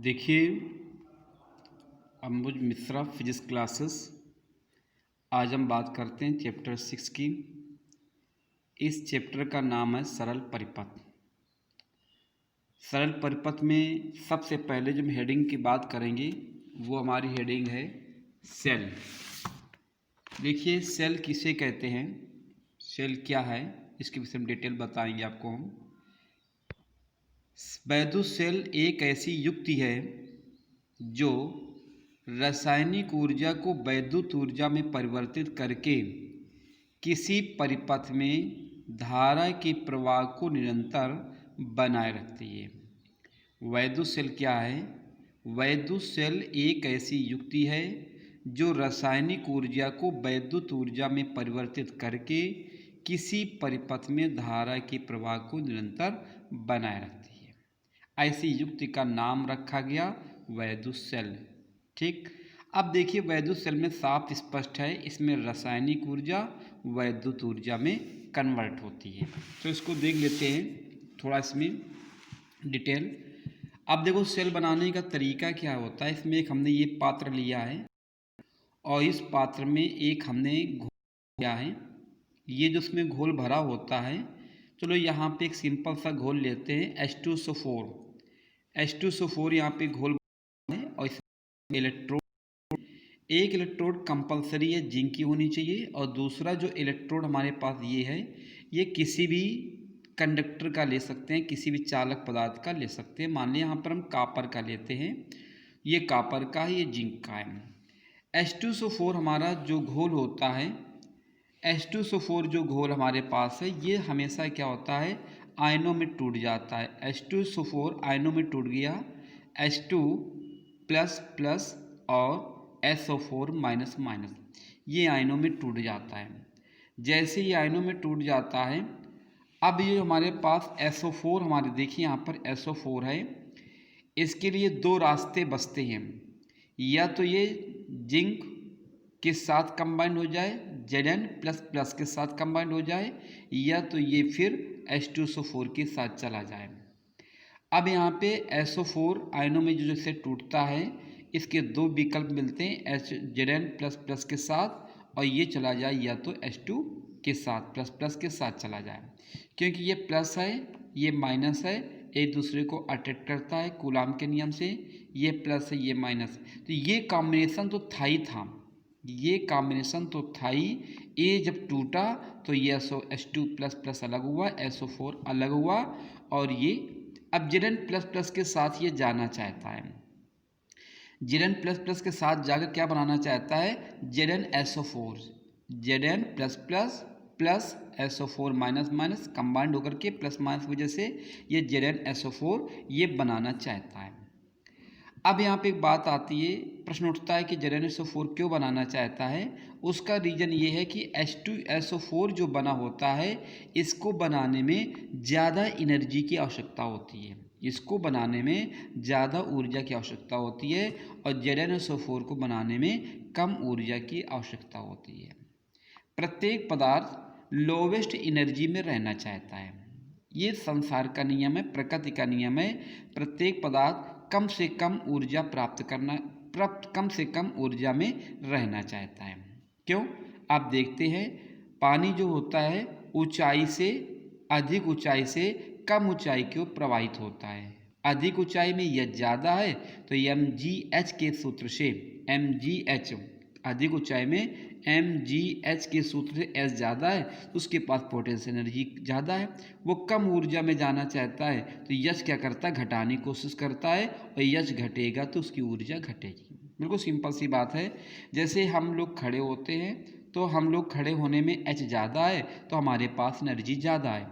देखिए, अंबुज Mishra physics classes. आज हम बात करते हैं चैप्टर 6 की। इस चैप्टर का नाम है सरल परिपथ। सरल परिपथ में सबसे पहले जब हेडिंग की बात करेंगे वो हमारी हेडिंग है सेल। देखिए, सेल किसे कहते हैं, सेल क्या है, इसके विषय में डिटेल बताएंगे आपको हम। वैद्युत सेल एक ऐसी युक्ति है जो रासायनिक ऊर्जा को वैद्युत ऊर्जा में परिवर्तित करके किसी परिपथ में धारा के प्रवाह को निरंतर बनाए रखती है। वैद्युत सेल क्या है? वैद्युत सेल एक ऐसी युक्ति है जो रासायनिक ऊर्जा को वैद्युत ऊर्जा में परिवर्तित करके किसी परिपथ में धारा के प्रवाह को निरंतर बनाए रखती है। ऐसी युक्ति का नाम रखा गया वैद्युत सेल। ठीक, अब देखिए, वैद्युत सेल में साफ स्पष्ट है, इसमें रासायनिक ऊर्जा वैद्युत ऊर्जा में कन्वर्ट होती है। तो इसको देख लेते हैं थोड़ा इसमें डिटेल। अब देखो, सेल बनाने का तरीका क्या होता है। इसमें एक हमने ये पात्र लिया है और इस पात्र में एक हमने घोल लिया है। ये जो उसमें घोल भरा होता है, चलो यहाँ पे एक सिंपल सा घोल लेते हैं H2SO4। H2SO4 यहाँ पे घोल है और इसमें इलेक्ट्रोड, एक इलेक्ट्रोड कंपलसरी है, जिंक की होनी चाहिए। और दूसरा जो इलेक्ट्रोड हमारे पास ये है, ये किसी भी कंडक्टर का ले सकते हैं, किसी भी चालक पदार्थ का ले सकते हैं। मान लिया यहाँ पर हम कापर का लेते हैं, ये कापर का है, ये जिंक का है। H2SO4 हमारा जो घोल होता है, H2SO4 जो घोल हमारे पास है, ये हमेशा क्या होता है, आयनों में टूट जाता है। H2SO4 आयनों में टूट गया, H2 प्लस प्लस और SO4 माइनस माइनस, ये आयनों में टूट जाता है। जैसे ये आयनों में टूट जाता है, अब ये हमारे पास SO4 हमारे, देखिए यहाँ पर SO4 है, इसके लिए दो रास्ते बचते हैं। या तो ये जिंक के साथ कंबाइंड हो जाए, Zn प्लस प्लस के साथ कंबाइंड हो जाए, या तो ये फिर H2SO4 के साथ चला जाए। अब यहाँ पे SO4 आयनों में जो जैसे टूटता है, इसके दो विकल्प मिलते हैं, Zn प्लस प्लस के साथ, और ये चला जाए या तो H2 के साथ प्लस प्लस के साथ चला जाए। क्योंकि ये प्लस है, ये माइनस है, एक दूसरे को अट्रैक्ट करता है कूलाम के नियम से। ये प्लस है, ये माइनस, तो ये कॉम्बिनेशन तो था ही था, ये कॉम्बिनेशन तो था ही। ये जब टूटा तो ये H2 प्लस प्लस अलग हुआ, SO4 अलग हुआ, और ये अब Zn प्लस प्लस के साथ ये जाना चाहता है। Zn प्लस प्लस के साथ जाकर क्या बनाना चाहता है, ZnSO4, Zn plus plus plus SO4 minus minus combined होकर के प्लस माइनस की वजह से ये ZnSO4 ये बनाना चाहता है। अब यहाँ पे एक बात आती है, प्रश्न उठता है कि ZnSO4 क्यों बनाना चाहता है। उसका रीज़न ये है कि H2SO4 जो बना होता है, इसको बनाने में ज़्यादा एनर्जी की आवश्यकता होती है, इसको बनाने में ज़्यादा ऊर्जा की आवश्यकता होती है, और ZnSO4 को बनाने में कम ऊर्जा की आवश्यकता होती है। प्रत्येक पदार्थ लोवेस्ट एनर्जी में रहना चाहता है, ये संसार का नियम है, प्रकृति का नियम है। प्रत्येक पदार्थ कम से कम ऊर्जा कम से कम ऊर्जा में रहना चाहता है। क्यों? आप देखते हैं, पानी जो होता है ऊंचाई से, अधिक ऊंचाई से कम ऊंचाई की ओर प्रवाहित होता है। अधिक ऊंचाई में यह ज़्यादा है तो mgh के सूत्र से, mgh अधिक ऊंचाई में mgh के सूत्र से s ज़्यादा है, तो उसके पास पोटेंशियल एनर्जी ज़्यादा है, वो कम ऊर्जा में जाना चाहता है, तो यश क्या करता है, घटाने की कोशिश करता है, और यश घटेगा तो उसकी ऊर्जा घटेगी। बिल्कुल सिंपल सी बात है। जैसे हम लोग खड़े होते हैं, तो हम लोग खड़े होने में h ज़्यादा है तो हमारे पास एनर्जी ज़्यादा है,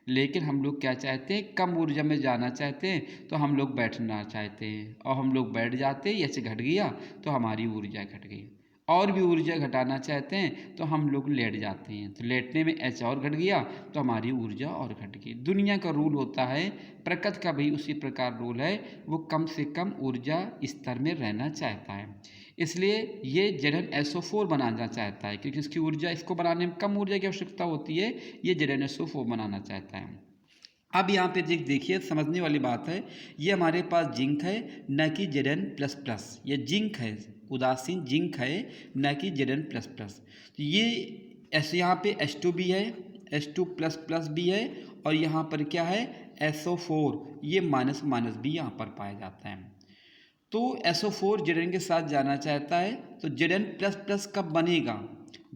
लेकिन हम लोग क्या चाहते हैं, कम ऊर्जा में जाना चाहते हैं, तो हम लोग बैठना चाहते हैं, और हम लोग बैठ जाते हैं, एच घट गया तो हमारी ऊर्जा घट गई। और भी ऊर्जा घटाना चाहते हैं तो हम लोग लेट जाते हैं, तो लेटने में एच और घट गया तो हमारी ऊर्जा और घट गई। दुनिया का रूल होता है, प्रकृति का भी उसी प्रकार रूल है, वो कम से कम ऊर्जा स्तर में रहना चाहता है। इसलिए ये ZnSO4 बनाना चाहता है, क्योंकि इसकी ऊर्जा, इसको बनाने में कम ऊर्जा की आवश्यकता होती है, ये ZnSO4 बनाना चाहता है। अब यहाँ पे देखिए समझने वाली बात है, ये हमारे पास जिंक है न कि Zn++, ये जिंक है, उदासीन जिंक है न कि Zn++। तो ये ऐसे यहाँ पे H2 भी है, H2++ भी है, और यहाँ पर क्या है SO4, ये माइनस माइनस भी यहाँ पर पाया जाता है। तो SO4 Zn के साथ जाना चाहता है, तो Zn++ कब बनेगा,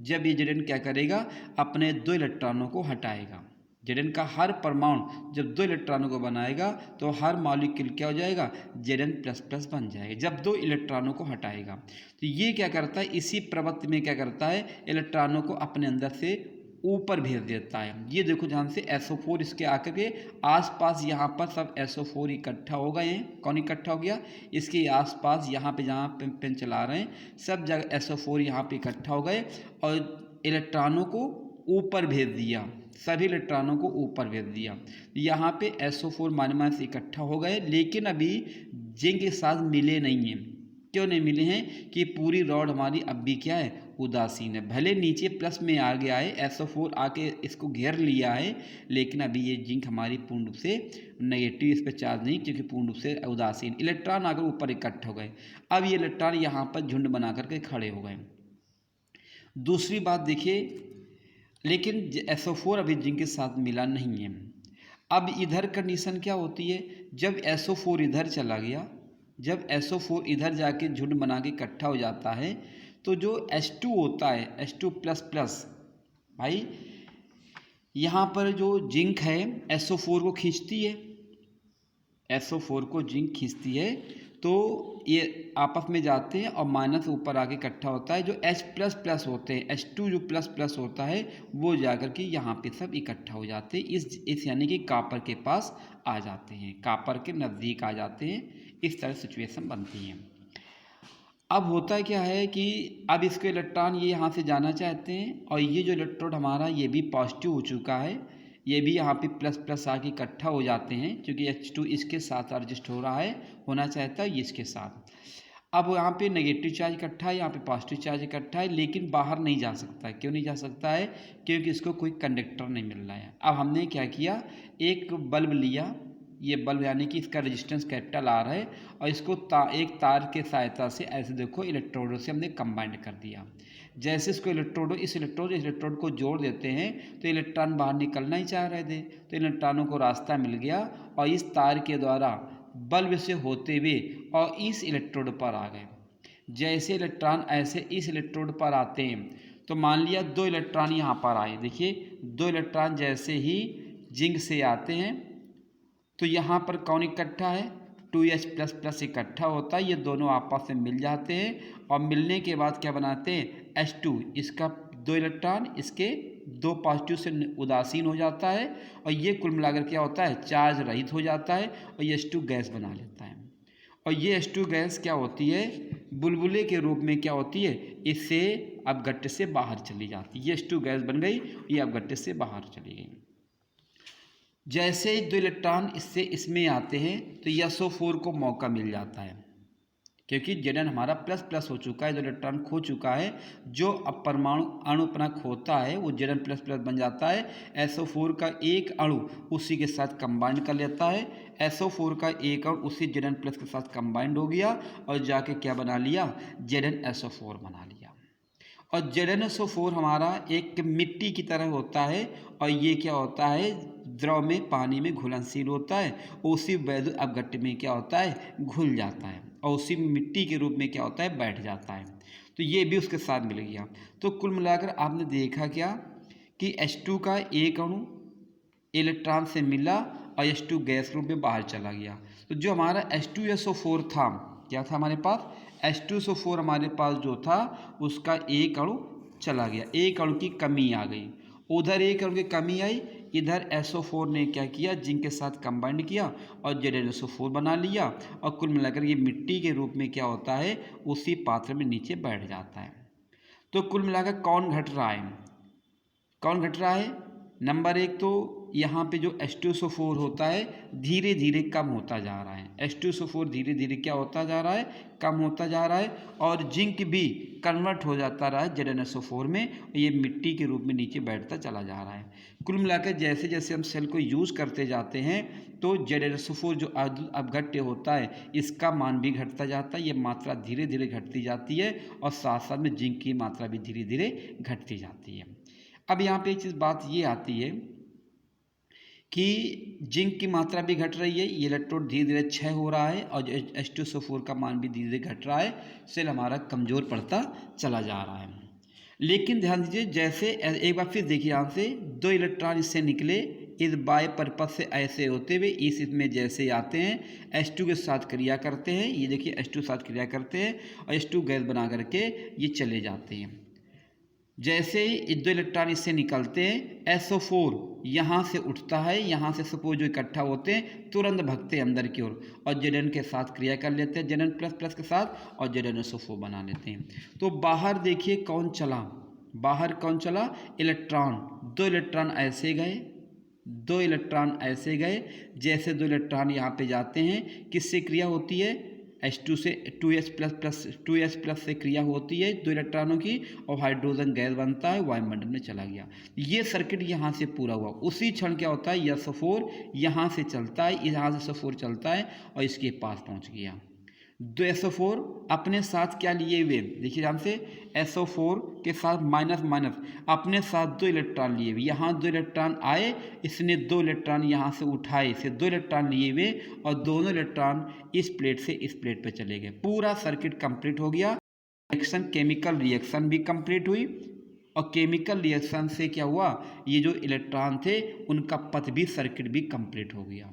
जब ये Zn क्या करेगा, अपने 2 इलेक्ट्रॉनों को हटाएगा। Zn का हर परमाणु जब 2 इलेक्ट्रॉनों को बनाएगा तो हर मॉलिक्यूल क्या हो जाएगा, Zn++ बन जाएगा जब 2 इलेक्ट्रॉनों को हटाएगा। तो ये क्या करता है, इसी प्रवृत्ति में क्या करता है, इलेक्ट्रॉनों को अपने अंदर से ऊपर भेज देता है। ये देखो ध्यान से, SO4 इसके आकर के आसपास यहाँ पर सब SO4 इकट्ठा हो गए हैं। कौन इकट्ठा हो गया, इसके आसपास यहाँ पे जहाँ पेन चला रहे हैं सब जगह SO4 यहाँ पे इकट्ठा हो गए और इलेक्ट्रॉनों को ऊपर भेज दिया, सभी इलेक्ट्रॉनों को ऊपर भेज दिया। यहाँ पे SO4 माइनस इकट्ठा हो गए, लेकिन अभी जिंक के साथ मिले नहीं हैं। क्यों नहीं मिले हैं, कि पूरी रॉड हमारी अब भी क्या है, उदासीन है। भले नीचे प्लस में आ गया है, SO4 आके इसको घेर लिया है, लेकिन अभी ये जिंक हमारी पूर्ण रूप से नेगेटिव, इस पर चार्ज नहीं, क्योंकि पूर्ण रूप से उदासीन। इलेक्ट्रॉन आकर ऊपर इकट्ठे हो गए, अब ये इलेक्ट्रॉन यहाँ पर झुंड बना करके खड़े हो गए। दूसरी बात देखिए, लेकिन SO4 अभी जिंक के साथ मिला नहीं है। अब इधर कंडीशन क्या होती है, जब SO4 इधर चला गया, जब SO4 इधर जाके झुंड बना के इकट्ठा हो जाता है, तो जो H2 होता है, H2++, भाई यहाँ पर जो जिंक है SO4 को खींचती है, SO4 को जिंक खींचती है, तो ये आपस में जाते हैं और माइनस ऊपर आके इकट्ठा होता है। जो H++ होते हैं, H2 जो प्लस होता है, वो जाकर के यहाँ पे सब इकट्ठा हो जाते हैं, इस यानी कि कापर के पास आ जाते हैं, कापर के नज़दीक आ जाते हैं। इस तरह सिचुएशन बनती है। अब होता क्या है कि अब इसके इलेक्ट्रॉन ये यहाँ से जाना चाहते हैं, और ये जो इलेक्ट्रोड हमारा ये भी पॉजिटिव हो चुका है, ये भी यहाँ पे प्लस आके इकट्ठा हो जाते हैं, क्योंकि H2 इसके साथ एडजस्ट हो रहा है, होना चाहता है ये इसके साथ। अब यहाँ पे नेगेटिव चार्ज इकट्ठा है, यहाँ पे पॉजिटिव चार्ज इकट्ठा है, लेकिन बाहर नहीं जा सकता है। क्यों नहीं जा सकता है, क्योंकि इसको कोई कंडक्टर नहीं मिल रहा है। अब हमने क्या किया, एक बल्ब लिया, ये बल्ब यानी कि इसका रेजिस्टेंस कैपिटल R है, और इसको एक तार के सहायता से ऐसे देखो इलेक्ट्रोडों से हमने कंबाइंड कर दिया। जैसे इसको इस इलेक्ट्रोड को जोड़ देते हैं, तो इलेक्ट्रॉन बाहर निकलना ही चाह रहे थे, तो इलेक्ट्रॉनों को रास्ता मिल गया और इस तार के द्वारा बल्ब से होते हुए और इस इलेक्ट्रोड पर आ गए। जैसे इलेक्ट्रॉन ऐसे इस इलेक्ट्रोड पर आते हैं, तो मान लिया 2 इलेक्ट्रॉन यहाँ पर आए। देखिए 2 इलेक्ट्रॉन जैसे ही जिंक से आते हैं, तो यहाँ पर कौन इकट्ठा है, 2H++ इकट्ठा होता है। ये दोनों आपस में मिल जाते हैं, और मिलने के बाद क्या बनाते हैं, H2, इसका 2 इलेक्ट्रॉन इसके 2 पॉजिटिव से उदासीन हो जाता है, और ये कुल मिलाकर क्या होता है, चार्ज रहित हो जाता है, और ये H2 गैस बना लेता है। और ये H2 गैस क्या होती है, बुलबुले के रूप में क्या होती है, इससे अब गट्टे से बाहर चली जाती है। ये H2 गैस बन गई, ये अब गट्टे से बाहर चली गई। जैसे ही 2 इलेक्ट्रॉन इसमें आते हैं, तो SO4 को मौका मिल जाता है, क्योंकि Zn हमारा प्लस हो चुका है, 2 इलेक्ट्रॉन खो चुका है। जो अब परमाणु अणु अपना खोता है वो Zn++ बन जाता है। SO4 का एक अणु उसी के साथ कंबाइंड कर लेता है, SO4 का एक अणु उसी Zn+ के साथ कंबाइंड हो गया, और जाके क्या बना लिया, ZnSO4 बना लिया। और ZnSO4 हमारा एक मिट्टी की तरह होता है, और ये क्या होता है, द्रव में पानी में घुलनशील होता है, उसी वैद्युत अपघट्ट में क्या होता है, घुल जाता है, और उसी मिट्टी के रूप में क्या होता है, बैठ जाता है। तो ये भी उसके साथ मिल गया। तो कुल मिलाकर आपने देखा क्या, कि H2 का एक अणु इलेक्ट्रॉन से मिला और H2 गैस रूप में बाहर चला गया। तो जो हमारा H2SO4 था, क्या था हमारे पास, H2SO4 हमारे पास जो था उसका एक अणु चला गया, एक अणु की कमी आ गई। उधर एक अणु की कमी आई, इधर SO4 ने क्या किया, जिंक के साथ कंबाइंड किया और ZnSO4 बना लिया, और कुल मिलाकर ये मिट्टी के रूप में क्या होता है, उसी पात्र में नीचे बैठ जाता है। तो कुल मिलाकर कौन घट रहा है, कौन घट रहा है, नंबर 1 तो यहाँ पे जो H2SO4 होता है धीरे धीरे कम होता जा रहा है। H2SO4 धीरे धीरे क्या होता जा रहा है, कम होता जा रहा है, और जिंक भी कन्वर्ट हो जाता रहा है ZnSO4 में, ये मिट्टी के रूप में नीचे बैठता चला जा रहा है। कुल मिलाकर जैसे जैसे हम सेल को यूज़ करते जाते हैं तो ZnSO4 जो अपघट्य होता है इसका मान भी घटता जाता है, ये मात्रा धीरे धीरे घटती जाती है, और साथ साथ में जिंक की मात्रा भी धीरे धीरे घटती जाती है। अब यहाँ पे एक चीज़ बात ये आती है कि जिंक की मात्रा भी घट रही है, ये इलेक्ट्रोड धीरे धीरे क्षय हो रहा है, और H2SO4 का मान भी धीरे धीरे घट रहा है, सेल हमारा कमज़ोर पड़ता चला जा रहा है। लेकिन ध्यान दीजिए, जैसे एक बार फिर देखिए, यहाँ से 2 इलेक्ट्रॉन इससे निकले, इस बाय पर्पस से ऐसे होते हुए इसमें जैसे आते हैं H2 के साथ क्रिया करते हैं, ये देखिए H2 साथ क्रिया करते हैं और H2 गैस बना करके ये चले जाते हैं। जैसे ही 2 इलेक्ट्रॉन इससे निकलते हैं SO4 यहाँ से उठता है, यहाँ से सपोज जो इकट्ठा होते हैं तुरंत भगते हैं अंदर की ओर और Zn के साथ क्रिया कर लेते हैं, Zn++ के साथ, और ZnSO4 बना लेते हैं। तो बाहर देखिए कौन चला, बाहर कौन चला, इलेक्ट्रॉन। 2 इलेक्ट्रॉन ऐसे गए, 2 इलेक्ट्रॉन ऐसे गए, जैसे 2 इलेक्ट्रॉन यहाँ पे जाते हैं किससे क्रिया होती है, H2 से 2s+ से क्रिया होती है 2 इलेक्ट्रॉनों की, और हाइड्रोजन गैस बनता है, वायुमंडल में चला गया। ये सर्किट यहाँ से पूरा हुआ। उसी क्षण क्या होता है, यह SO4 यहाँ से चलता है, यहाँ से SO4 चलता है और इसके पास पहुँच गया। 2 SO4 अपने साथ क्या लिए हुए, देखिए ध्यान से, SO4 के साथ माइनस माइनस अपने साथ 2 इलेक्ट्रॉन लिए हुए, यहाँ 2 इलेक्ट्रॉन आए, इसने 2 इलेक्ट्रॉन यहाँ से उठाए, इसे 2 इलेक्ट्रॉन लिए हुए और दोनों इलेक्ट्रॉन इस प्लेट से इस प्लेट पे चले गए। पूरा सर्किट कंप्लीट हो गया। रिएक्शन, केमिकल रिएक्शन भी कंप्लीट हुई, और केमिकल रिएक्शन से क्या हुआ, ये जो इलेक्ट्रॉन थे उनका पथ भी, सर्किट भी कंप्लीट हो गया।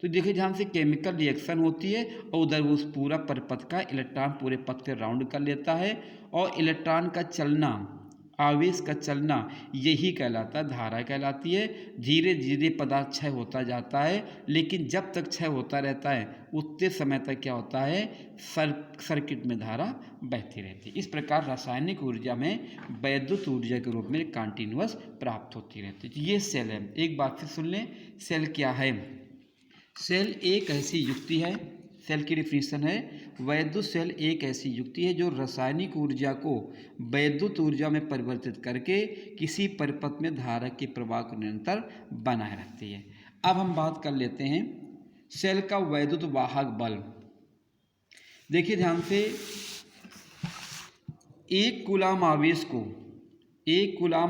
तो देखिए ध्यान से, केमिकल रिएक्शन होती है और उधर वो पूरा परिपथ का इलेक्ट्रॉन पूरे पथ के राउंड कर लेता है, और इलेक्ट्रॉन का चलना, आवेश का चलना, यही कहलाता है, धारा कहलाती है। धीरे धीरे पदार्थ क्षय होता जाता है, लेकिन जब तक क्षय होता रहता है उतने समय तक क्या होता है, सर्किट में धारा बहती रहती है। इस प्रकार रासायनिक ऊर्जा में वैद्युत ऊर्जा के रूप में कंटिन्यूअस प्राप्त होती रहती है। ये सेल है। एक बात फिर सुन लें, सेल क्या है। सेल एक ऐसी युक्ति है, सेल की डिफिनीशन है, वैद्युत सेल एक ऐसी युक्ति है जो रासायनिक ऊर्जा को वैद्युत ऊर्जा में परिवर्तित करके किसी परिपथ में धारा के प्रवाह को निरंतर बनाए रखती है। अब हम बात कर लेते हैं सेल का वैद्युत वाहक बल। देखिए ध्यान से, एक कूलाम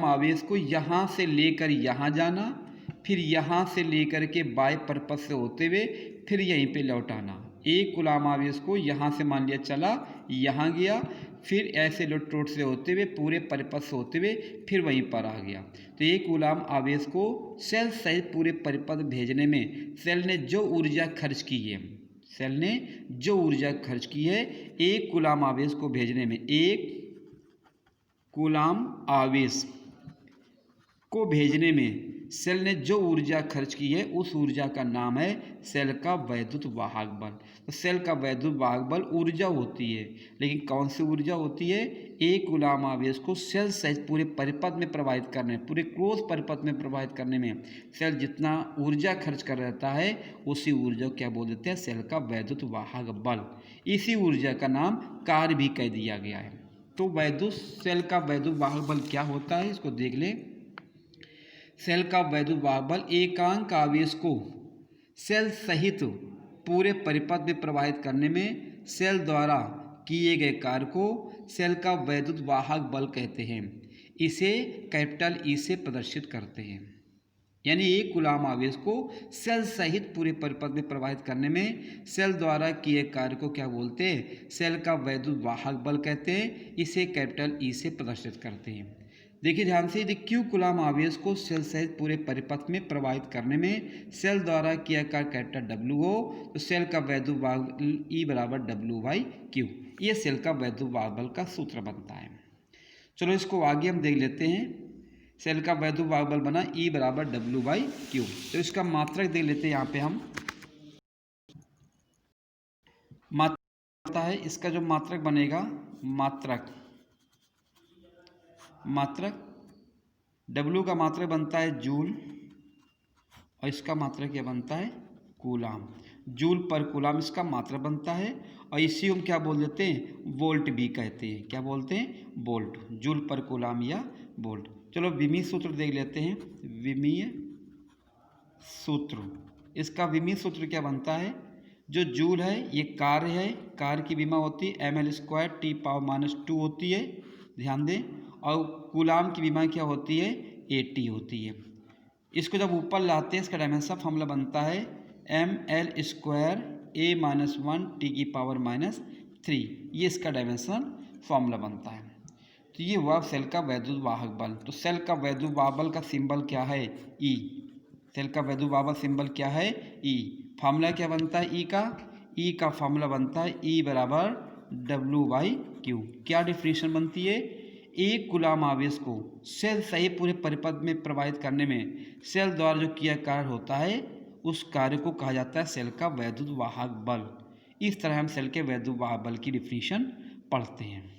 आवेश को यहाँ से लेकर यहाँ जाना, फिर यहाँ से लेकर के बाय पर्पस से होते हुए फिर यहीं पे लौटाना। एक कूलाम आवेश को यहाँ से मान लिया चला, यहाँ गया, फिर ऐसे इलेक्ट्रोड से होते हुए पूरे परिपथ से होते हुए फिर वहीं पर आ गया। तो एक कूलाम आवेश को सेल सहित पूरे परिपथ भेजने में सेल ने जो ऊर्जा खर्च की है, एक कूलाम आवेश को भेजने में, एक कूलाम आवेश को भेजने में सेल ने जो ऊर्जा खर्च की है उस ऊर्जा का नाम है सेल का वैद्युत वाहक बल। तो सेल का वैद्युत वाहक बल ऊर्जा होती है, लेकिन कौन सी ऊर्जा होती है, एक कूलाम आवेश को सेल सहित पूरे परिपथ में प्रवाहित करने, पूरे क्लोज परिपथ में प्रवाहित करने में सेल जितना ऊर्जा खर्च कर रहता है उसी ऊर्जा को क्या बोल देते हैं, सेल का वैद्युत वाहक बल। इसी ऊर्जा का नाम कार्य भी कह दिया गया है। तो सेल का वैद्युत वाहक बल क्या होता है, इसको देख लें। सेल का वैद्युत वाहक बल एकांक आवेश को सेल सहित पूरे परिपथ में प्रवाहित करने में सेल द्वारा किए गए कार्य को सेल का वैद्युत वाहक बल कहते हैं। इसे कैपिटल ई से प्रदर्शित करते हैं। यानी एक कूलाम आवेश को सेल सहित पूरे परिपथ में प्रवाहित करने में सेल द्वारा किए कार्य को क्या बोलते हैं, सेल का वैद्युत वाहक बल कहते हैं। इसे कैपिटल ई से प्रदर्शित करते हैं। देखिए ध्यान से, यदि क्यू कूलाम आवेश को सेल सहित पूरे परिपथ में प्रवाहित करने में सेल द्वारा किया कार्य कैपिटल डब्ल्यू हो तो सेल का वैद्युत वाहक ई बराबर W/Q। ये सेल का वैद्युत वाहक बल का सूत्र बनता है। चलो इसको आगे हम देख लेते हैं। सेल का वैद्युत वाहक बल बना E बराबर W/Q। तो इसका मात्रक देख लेते हैं। यहाँ पे हम मात्रक है, इसका जो मात्रक बनेगा, मात्रक W का मात्रक बनता है जूल, और इसका मात्रा क्या बनता है, कूलाम। जूल पर कूलाम इसका मात्रा बनता है, और इसी हम क्या बोल देते हैं, वोल्ट भी कहते हैं। क्या बोलते हैं, वोल्ट, जूल पर कूलाम या वोल्ट। चलो विमीय सूत्र देख लेते हैं। विमीय सूत्र, इसका विमीय सूत्र क्या बनता है, जो जूल है ये कार्य है, कार्य की विमा होती है ml² T⁻⁻2 होती है, ध्यान दें। और कूलाम की विमा क्या होती है, AT होती है। इसको जब ऊपर लाते हैं इसका डायमेंशन फॉर्मूला बनता है ml² A-1 T⁻⁻3, ये इसका डायमेंशन फॉर्मूला बनता है। तो ये हुआ सेल का वैद्युत वाहक बल। तो सेल का वैद्युत वाहक बल का सिंबल क्या है, E। सेल का वैद्युत वाहक बल सिंबल क्या है, E। फार्मूला क्या बनता है, E का फार्मूला बनता है E बराबर W/Q। क्या डिफिनेशन बनती है, एक कूलाम आवेश को सेल सही पूरे परिपथ में प्रवाहित करने में सेल द्वारा जो किया कार्य होता है, उस कार्य को कहा जाता है सेल का वैद्युत वाहक बल। इस तरह हम सेल के वैद्युत वाहक बल की डिफिनेशन पढ़ते हैं।